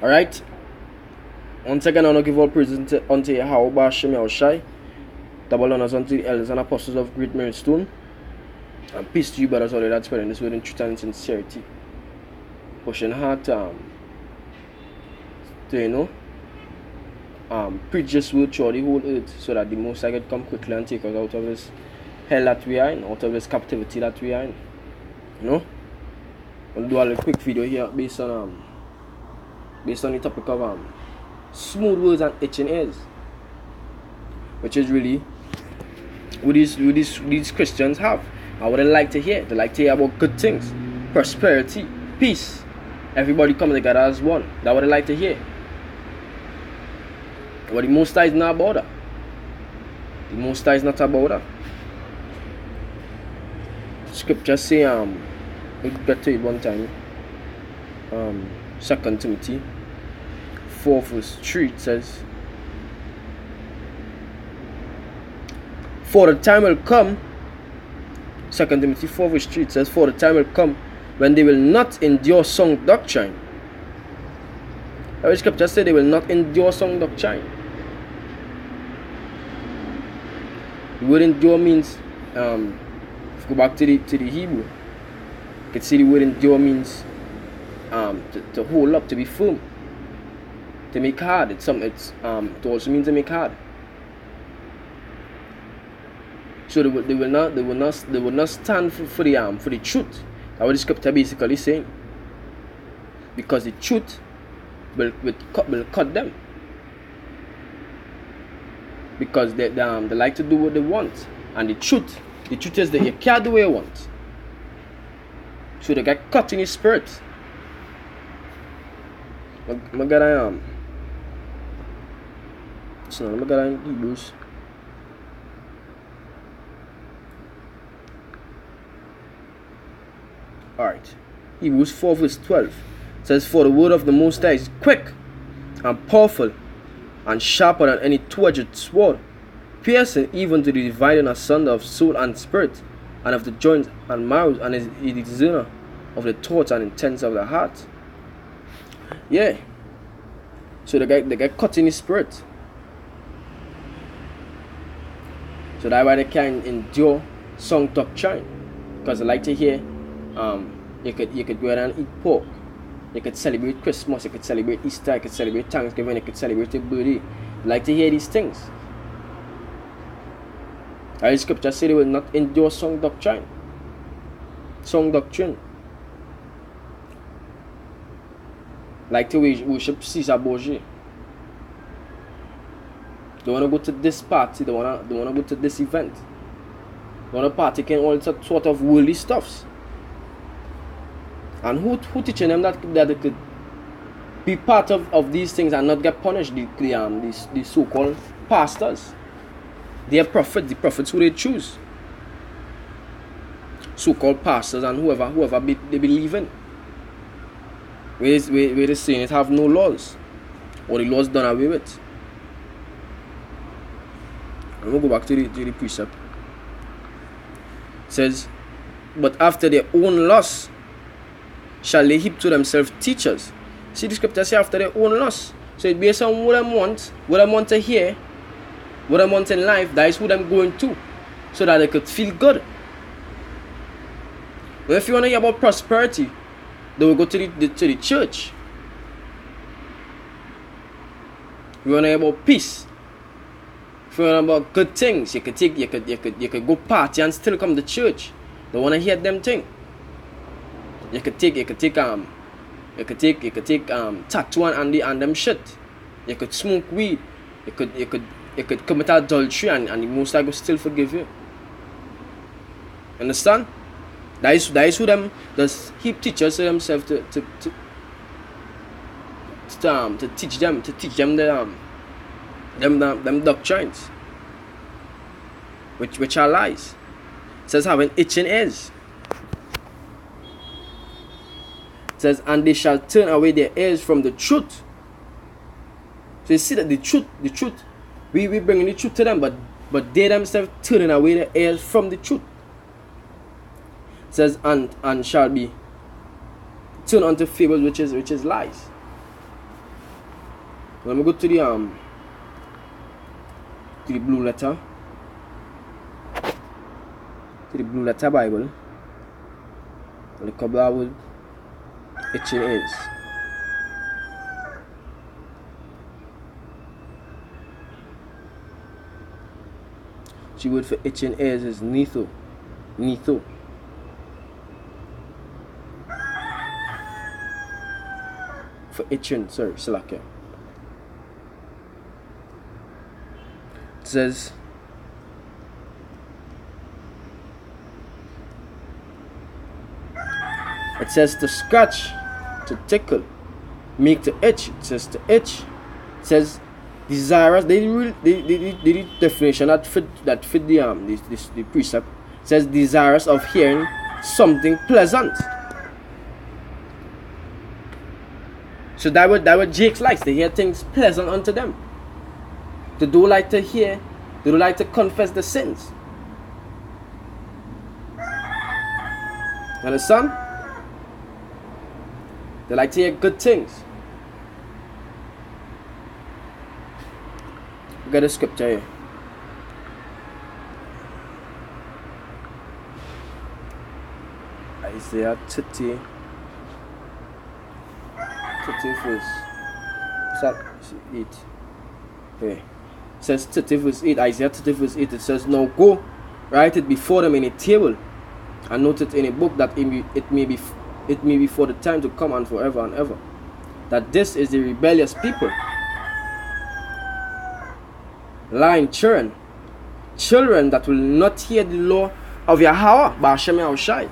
Alright? Once again, I want to give all praise unto YAHAWAH, SHAM, YAHAWASHI, double honors unto the elders and apostles of Great Mary Stone, and peace to you, brothers, all that spreading this word in truth and sincerity. Pushing hard to preach this word throughout the whole earth, so that the Most High could come quickly and take us out of this hell that we are in, out of this captivity that we are in. I'll do a little quick video here based on the topic of smooth words and itching ears, which is really what these Christians have. I would like to hear. They like to hear about good things, prosperity, peace, everybody coming together as one. That's what they like to hear. But the Most High is not about that. The Most High is not about that. Scripture say, we'll get to it one time. 2 Timothy 4 verse 3, it says, for the time will come, 2 Timothy 4 verse 3, it says, for the time will come when they will not endure sound doctrine. Every scripture says they will not endure sound doctrine. The word endure means, if you go back to the Hebrew, you can see the word endure means to hold up, to be firm, to make hard. It also means to make hard. So they will not stand for the truth. That's what the scripture basically saying. Because the truth will cut them. Because they like to do what they want, and the truth is that you can't do what you want. So they get cut in his spirit. My God, I am. So my God, I am Hebrews. Alright. Hebrews 4 verse 12 says, for the word of the Most High is quick and powerful and sharper than any two-edged sword, piercing even to the dividing asunder of soul and spirit, and of the joints and marrow, and is the discerner of the thoughts and intents of the heart. Yeah. So they get cut in his spirit. So that's why they can't endure sound doctrine. Because they like to hear, you could go ahead and eat pork. You could celebrate Christmas, you could celebrate Easter, you could celebrate Thanksgiving, you could celebrate your birthday. You like to hear these things. The scripture says they will not endure sound doctrine. Sound doctrine. Like to worship Caesar Borgia. They want to go to this party, they want to go to this event. They want to partake in all sort of worldly stuffs. And who teaching them that they could be part of these things and not get punished? The so-called pastors. They are prophets, the prophets who they choose. So-called pastors and whoever they believe in. Where they're saying it have no laws, or the laws done away with. I'm going to go back to the precept. It says, but after their own loss shall they heap to themselves teachers. See, the scripture say after their own loss. So it based on what I want to hear, what I want in life, that is who I'm going to, so that they could feel good. But if you want to hear about prosperity, they will go to the church. If you want to hear about peace, if you want to hear about good things, you could go party and still come to church. They want to hear them things. You could take tattoo and them shit. You could smoke weed. You could commit adultery and the Most High will still forgive you. Understand? That is who them does heap teachers to themselves to teach them them doctrines, which are lies. It says having itching ears. It says, and they shall turn away their ears from the truth. So you see that the truth, we bringing the truth to them, but they themselves turning away their ears from the truth. It says, and shall be turned unto fables, which is lies. Let me go to the blue letter. To the blue letter Bible. And the couple with itching ears. The word for itching ears is netho. Netho. For itching, sorry, Salakia. It says, to scratch, to tickle, make to itch. It says to itch. It says desirous. The definition that fit the precept. It says desirous of hearing something pleasant. So that what Jakes likes, to hear things pleasant unto them. They do like to hear, they do like to confess the sins. Understand? They like to hear good things. We got a scripture here. Isaiah 30 verse 8. Okay. It says 30 verse 8. Isaiah 30 verse 8. It says, now go, write it before them in a table, and note it in a book, that it may be for the time to come and forever and ever, that this is the rebellious people, lying children that will not hear the law of YAHAWAH, by SHAM YAHAWASHI.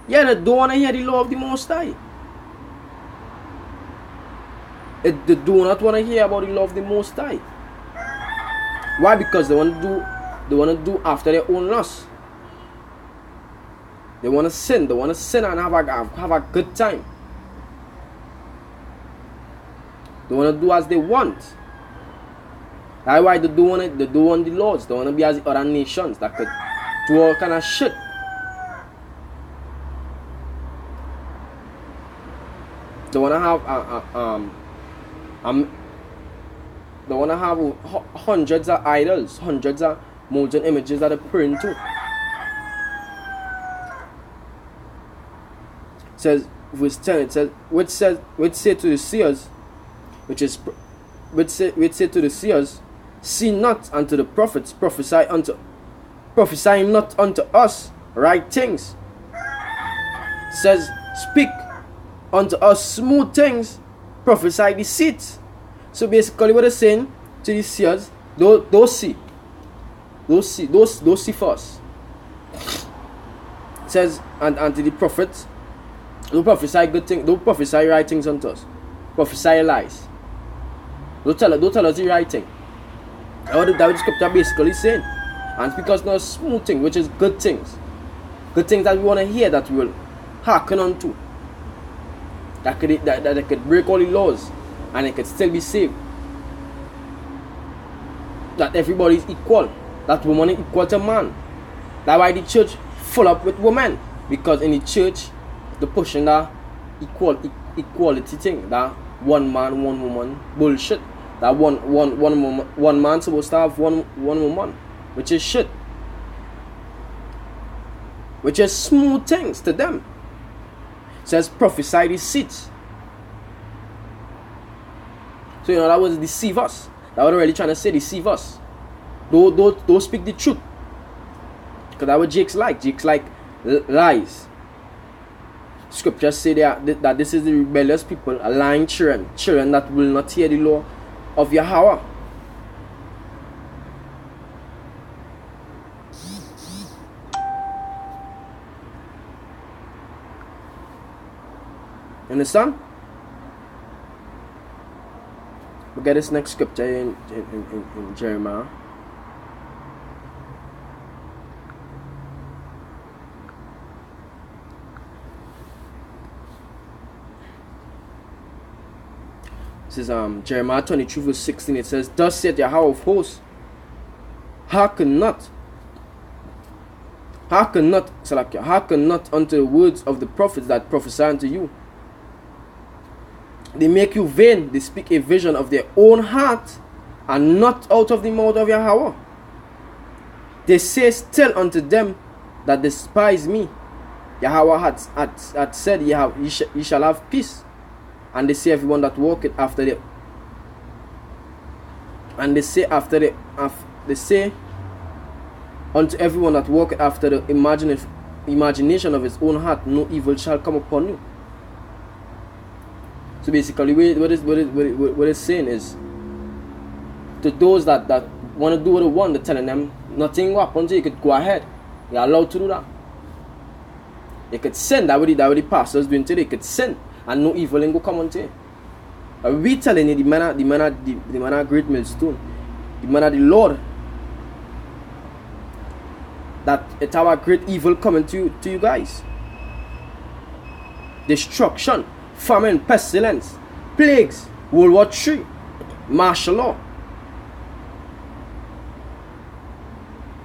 Yeah, they don't want to hear the law of the Most High. They do not want to hear about the law of the Most High. Why? Because they want to do after their own lust. They want to sin. They want to sin and have a good time. They want to do as they want. That's why they do want the laws. They want to be as the other nations that could do all kind of shit. They want to have they want to have hundreds of idols, hundreds of molten images that they're praying to. It says, verse 10, it says, which say to the seers, which say to the seers, see not unto the prophets, prophesying not unto us right things. It says, speak unto us smooth things, prophesy deceit. So basically what they're saying to the seers, those see first. It says, and to the prophets, don't prophesy good things, don't prophesy right things unto us. Prophesy lies. Don't tell us the right thing. That's what the scripture basically saying. And it's because no smooth thing, which is good things. Good things that we want to hear, that we will hearken unto. That could break all the laws and it could still be saved. That everybody is equal. That woman is equal to man. That's why the church full up with women. Because in the church, they're pushing that equality thing. That one man, one woman bullshit. That one man supposed to have one woman. Which is shit. Which is smooth things to them. It says prophesy deceit. So that was deceive us. That was really trying to say deceive us. Don't speak the truth. Because that's what Jakes like. Jakes like lies. Scriptures say that this is the rebellious people, a lying children that will not hear the law of YAHAWAH. Understand? We get this next scripture in Jeremiah. This is Jeremiah 22 verse 16. It says, thus saith Yahweh of hosts, hearken not unto the words of the prophets that prophesy unto you. They make you vain. They speak a vision of their own heart, and not out of the mouth of Yahawah. They say still unto them that despise me, Yahawah had said, ye shall have peace. And they say everyone that walketh after them. And they say they say unto everyone that walketh after the imagination of his own heart, no evil shall come upon you. So basically, what it's saying is, to those that want to do what they want, they're telling them nothing will happen to you. You could go ahead. You're allowed to do that. They could sin. That what the pastors doing today. They could sin, and no evil ain't go come unto you. But we telling you, the man of great millstone, the man of the Lord, that it's our great evil coming to you guys. Destruction, famine, pestilence, plagues, World War III, martial law.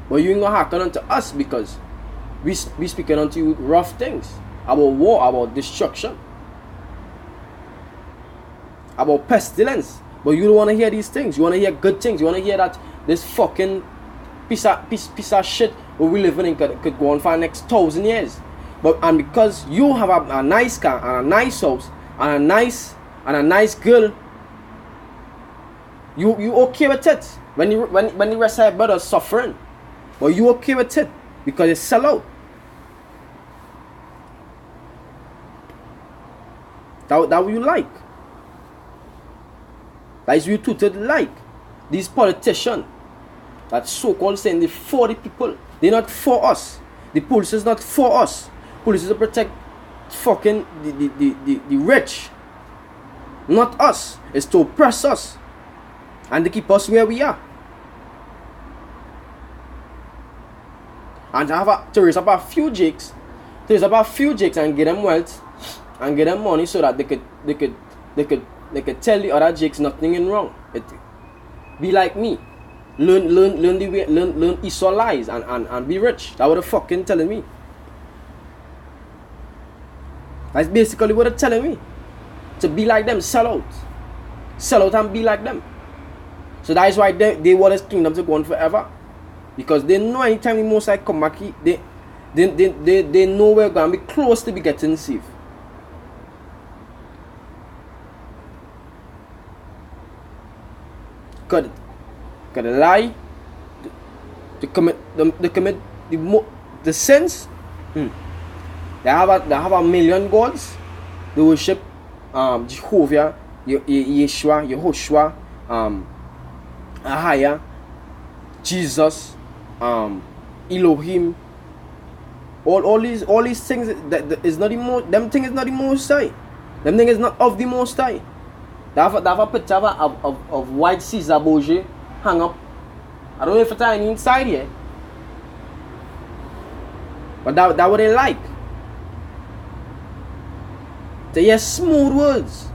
But you ain't gonna hearken unto us, because we speaking unto you rough things about war, about destruction, about pestilence. But you don't want to hear these things. You want to hear good things. You want to hear that this fucking piece of shit where we living in could go on for the next 1,000 years. And because you have a nice car and a nice house and a nice girl, you okay with it when the rest of your brothers suffering. But you okay with it because it's sell out. That what you like. That is what you tutored like. These politicians that so-called saying they're for the people. They're not for us. The police is not for us. Police is to protect fucking the rich. Not us. It's to oppress us. And to keep us where we are. And to raise up a few jakes, and get them wealth and get them money, so that they could tell the other jakes nothing is wrong. Be like me, learn the way, learn Esau lies and be rich. That's what they're fucking telling me. That's basically what they're telling me. To be like them, sell out and be like them. So that is why they want this kingdom to go on forever. Because they know anytime the Most High come back, they know we're going to be close to be getting saved. Because the lie, the sins, they have a million gods. They worship Jehovah, Yeshua, Yehoshua, Ahaya, Jesus, Elohim, all these things that is not the most. Them thing is not the Most High. Them thing is not of the Most High. They have a picture of white Caesar Borgia hang up. I don't know if it's any inside here, but that what they like. They hear smooth words.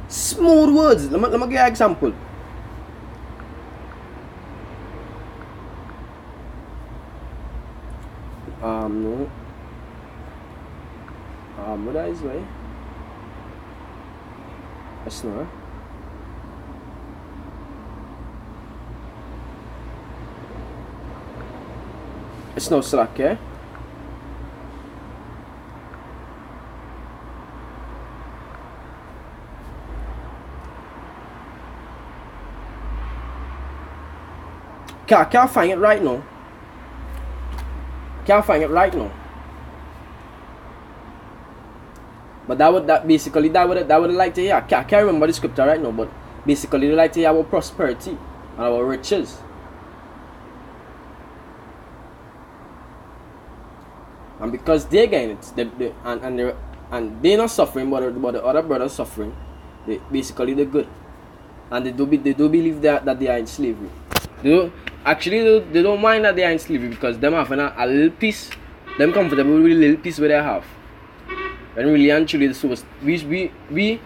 Smooth words. Let me give you an example. No. What is right? That's not. It's no slack, yeah? Can't find it right now. Can't find it right now. But that would like to hear. I can't remember the scripture right now, but basically they like to hear about prosperity and our riches. And because they're getting it, and they're not suffering, but the other brothers suffering, they're good. And they do believe that they are in slavery. They don't mind that they are in slavery, because them having a little peace, them comfortable with a little peace where they have. And really and truly, we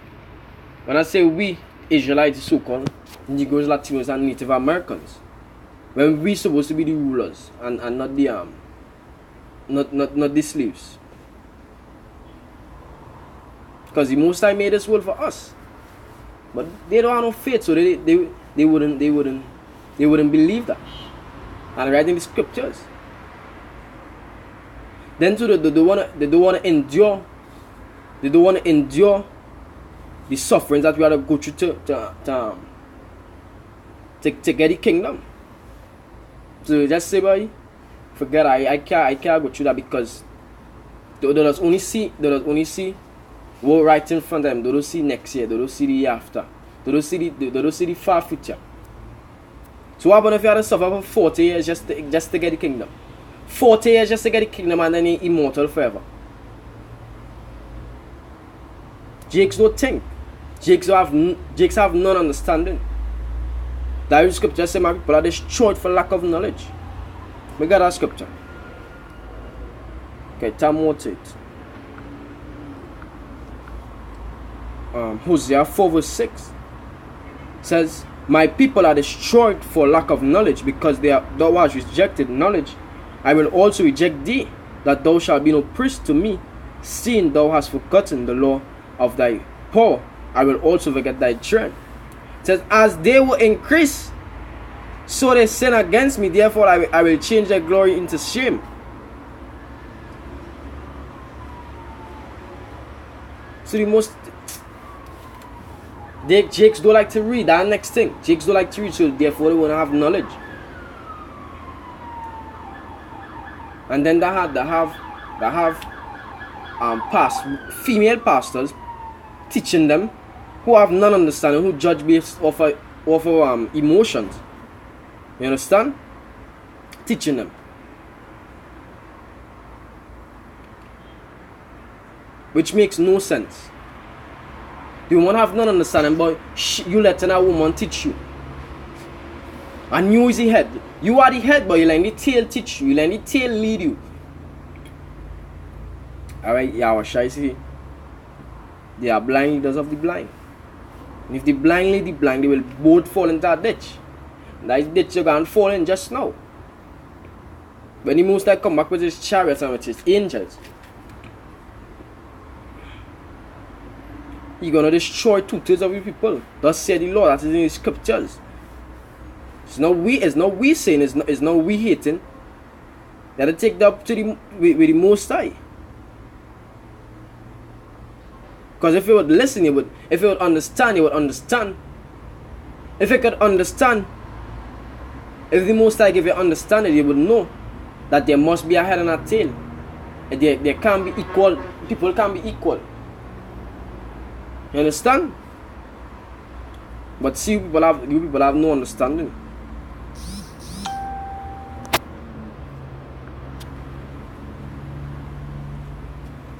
when I say we, Israelites, so-called Negroes, Latinos, and Native Americans, when we supposed to be the rulers and not the not the slaves. Because the Most High made this world for us. But they don't have no faith, so they wouldn't believe that. And writing the scriptures. Then too, they don't wanna endure. They don't want to endure the sufferings that we have to go through to get the kingdom. So just say, boy, forget I can't go through that, because they just only see what right in front of them. They don't see next year. They don't see the year after. They don't see the far future. So what happens if you have to suffer for 40 years just to get the kingdom? 40 years just to get the kingdom, and then you're immortal forever. Jakes don't think. Jakes have none understanding. That is scripture says my people are destroyed for lack of knowledge. We got that scripture. Okay, time more to it. Hosea 4 verse 6 says, my people are destroyed for lack of knowledge, because thou hast rejected knowledge. I will also reject thee, that thou shalt be no priest to me, seeing thou hast forgotten the law of thy power. I will also forget thy children. It says, as they will increase, so they sin against me, therefore I will change their glory into shame. So the most Jakes don't like to read. That next thing, Jakes don't like to read, so therefore they won't have knowledge. And then they have female pastors teaching them, who have none understanding, who judge based off of emotions. You understand? Teaching them, which makes no sense. You won't have none understanding, but you letting a woman teach you. And you is the head. You are the head, but you let the tail teach you. You let the tail lead you. Alright, YAHAWASHI see. They are blind leaders of the blind. And if the blind lead the blind, they will both fall into a ditch. And that ditch you're going to fall in just now. When the Most High come back with his chariots and with his angels, he's going to destroy 2/3 of your people. Thus said the Lord. That is in the scriptures. It's not we saying, it's not we hating. They have to take that up to with the Most High. Because if you would listen, if you would understand, you would understand. If you could understand, if the Most High give you understanding, you would know that there must be a head and a tail. There can't be equal. People can't be equal. You understand? But see, you people have no understanding.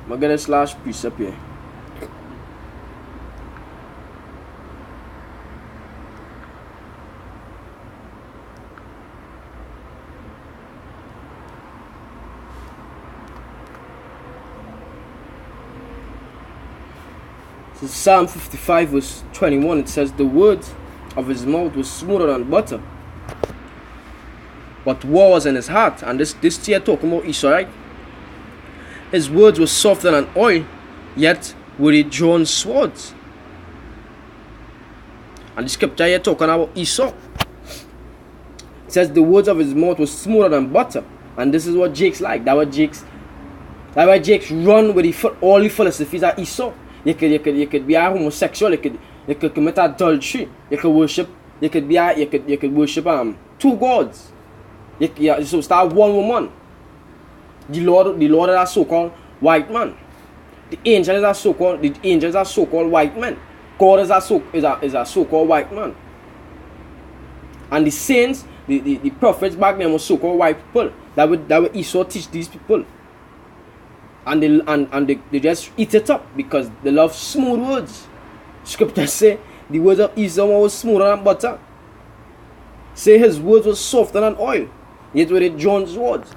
I'm gonna get this last piece up here. So Psalm 55 verse 21, it says, the words of his mouth was smoother than butter, but war was in his heart. And this here talking about Esau, right? His words were softer than oil, yet were they drawn swords. And the scripture here talking about Esau. It says the words of his mouth was smoother than butter. And this is what Jakes like. That's why Jakes run with all the philosophies of Esau. You could be a homosexual, you could commit adultery, you could worship two gods. You so start one woman. The Lord is a so-called white man. The angels are so-called white men. God is a so-called white man. And the saints, the prophets back then were so-called white people. That would Esau teach these people. And they just eat it up because they love smooth words. Scripture say the words of Esau was smoother than butter. Say his words were softer than oil, yet were they drawn swords.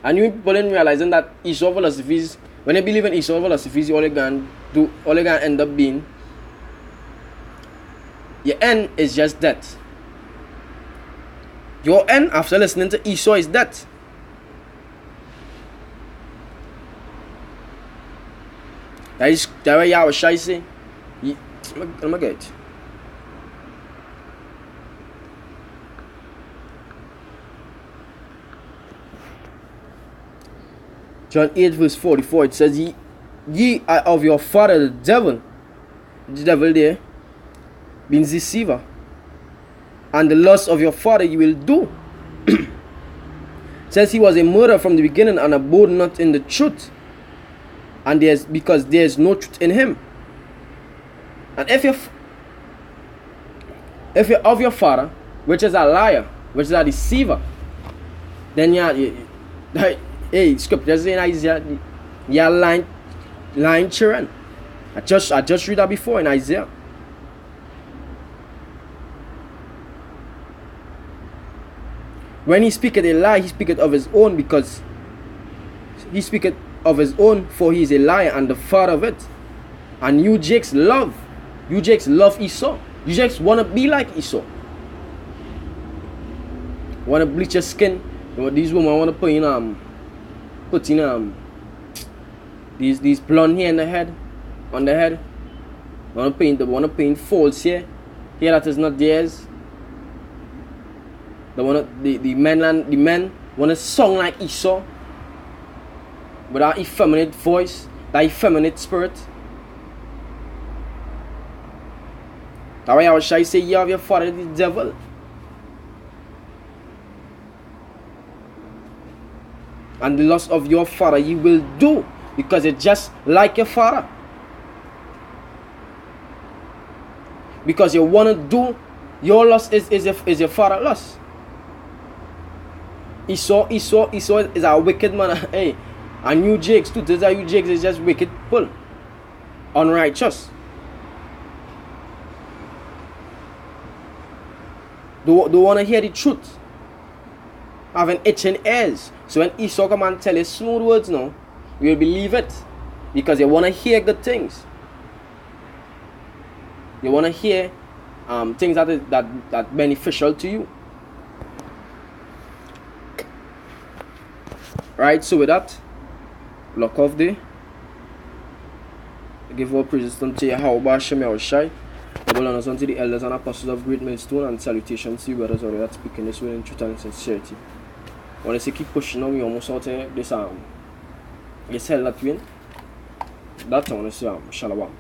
And you people ain't realizing that Esau philosophies, when they believe in Esau philosophies, all they can end up being, your end is just death. Your end after listening to Esau is death. That's what YAHAWASHI say. Let me get it. John 8 verse 44, it says, Ye are of your father the devil. The devil there means deceiver. And the lust of your father you will do. It says he was a murderer from the beginning and abode not in the truth. And because there is no truth in him. And if you're of your father, which is a liar, which is a deceiver, then hey, scripture says in Isaiah, you're lying children. I just read that before in Isaiah. When he speaketh a lie, he speaketh of his own, because he speaketh of his own, for he is a liar and the father of it. And you Jakes love Esau. You Jakes wanna be like Esau. Wanna bleach your skin. You know, these women wanna put in these blonde hair in the head, on the head. Wanna paint folds here that is not theirs. The men wanna song like Esau, with that effeminate voice, that effeminate spirit. That's why YAHAWASHI say, you have your father the devil. And the lust of your father you will do, because it's just like your father. Because you want to do, your lust is your father's lust. Esau is a wicked man. Hey, and you Jakes too. These are you Jakes is just wicked people, unrighteous. Don't want to hear the truth. Having itching ears. So when Esau come and tell you smooth words now, you will believe it, because you want to hear good things. You want to hear things that beneficial to you. Right, so with that, lock off there. Give all praises unto YAHAWAH, SHAM, YAHAWASHI. Double honors unto the elders and apostles of Great Millstone, and salutations to you brothers already that speaking this way in truth and sincerity. I want to say keep pushing on, we almost out here this hell that win. That's I want to say shalom.